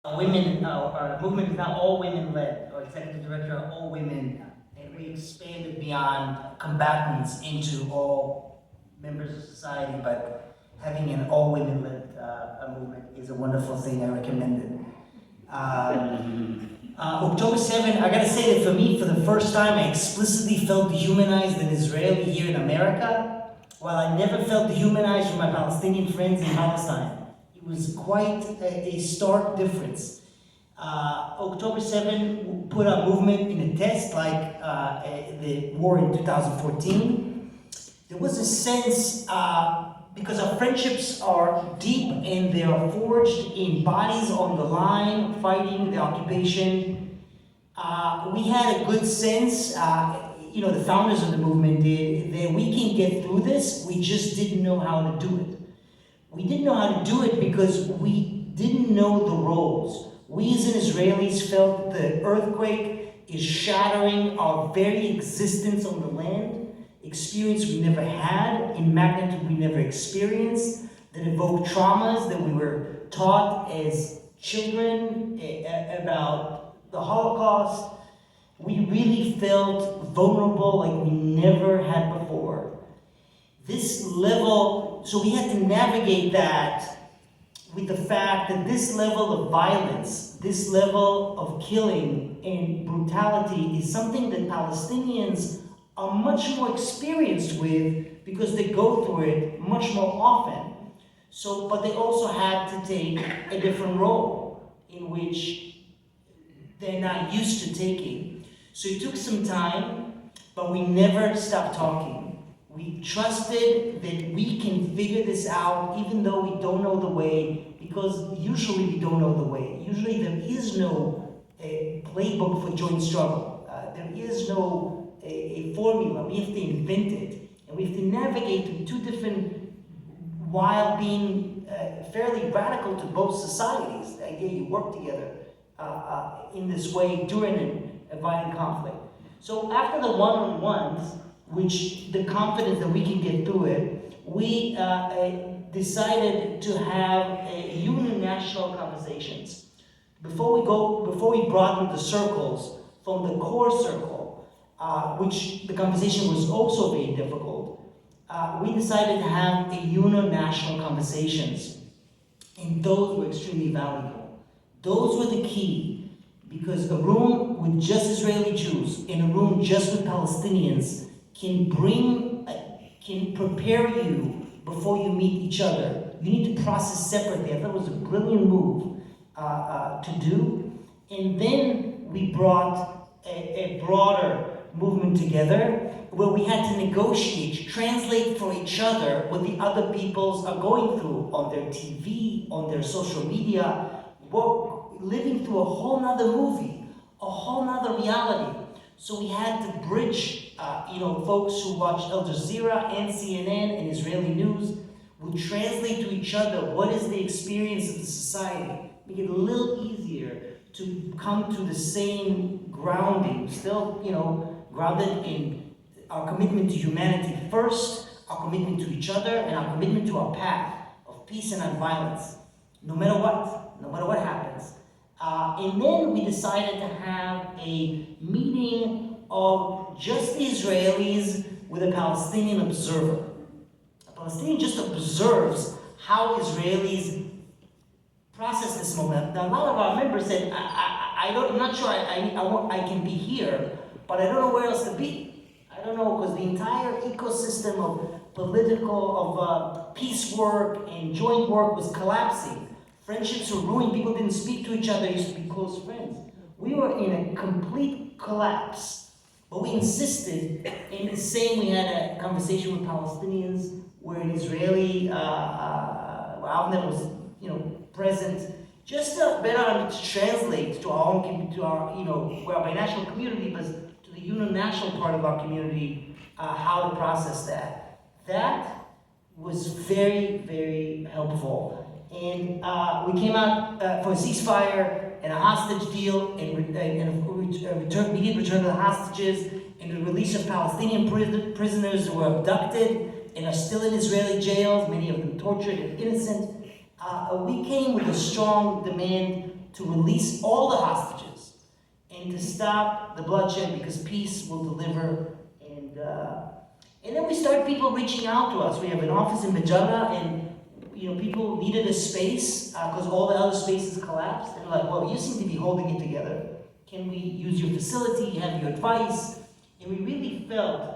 Our movement is now all women-led. Our executive director are all women, and we expanded beyond combatants into all members of society, but having an all women-led movement is a wonderful thing. I recommend it. October 7th, I gotta say that for me, for the first time, I explicitly felt dehumanized an Israeli here in America, while I never felt dehumanized from my Palestinian friends in Palestine. It was quite a stark difference. October 7th put our movement in a test like the war in 2014. There was a sense, because our friendships are deep and they are forged in bodies on the line, fighting the occupation. We had a good sense, the founders of the movement did, that we can get through this, we just didn't know how to do it. We didn't know how to do it because we didn't know the roles. We as Israelis felt the earthquake is shattering our very existence on the land, experience we never had, in magnitude we never experienced, that evoked traumas that we were taught as children about the Holocaust. We really felt vulnerable like we never had before. This level, so we had to navigate that with the fact that this level of violence, this level of killing and brutality is something that Palestinians are much more experienced with because they go through it much more often. So, but they also had to take a different role in which they're not used to taking. So it took some time, but we never stopped talking. We trusted that we can figure this out even though we don't know the way, because usually we don't know the way. Usually there is no playbook for joint struggle. There is no a formula. We have to invent it. And we have to navigate through two different, while being fairly radical to both societies. The idea you work together in this way during a violent conflict. So after the one-on-ones, which the confidence that we can get through it, we decided to have uninational conversations. Before we broadened the circles from the core circle, which the conversation was also very difficult, we decided to have a uninational conversations, and those were extremely valuable. Those were the key, because a room with just Israeli Jews and a room just with Palestinians can prepare you before you meet each other. You need to process separately. I thought it was a brilliant move to do. And then we brought a broader movement together where we had to negotiate, translate for each other what the other peoples are going through on their TV, on their social media, living through a whole nother movie, a whole nother reality. So we had to bridge, folks who watch Al Jazeera and CNN and Israeli news would translate to each other what is the experience of the society, make it a little easier to come to the same grounding, still, grounded in our commitment to humanity first, our commitment to each other, and our commitment to our path of peace and nonviolence, no matter what happens. And then we decided to have a meeting of just the Israelis with a Palestinian observer. A Palestinian just observes how Israelis process this moment. Now, a lot of our members said, I'm not sure I can be here, but I don't know where else to be. I don't know, because the entire ecosystem of political, of peace work and joint work was collapsing. Friendships were ruined, people didn't speak to each other, used to be close friends. We were in a complete collapse, but we insisted in the same. We had a conversation with Palestinians where an Israeli, Avner was, present, just to better translate to our own, we're a binational community, but to the uninational part of our community, how to process that. That was very, very helpful. And we came out for a ceasefire and a hostage deal, and immediate return of the hostages, and the release of Palestinian prisoners who were abducted and are still in Israeli jails, many of them tortured and innocent. We came with a strong demand to release all the hostages and to stop the bloodshed, because peace will deliver. And then we start people reaching out to us. We have an office in Bajara, and people needed a space because all the other spaces collapsed. And they're like, well, you seem to be holding it together. Can we use your facility, have your advice? And we really felt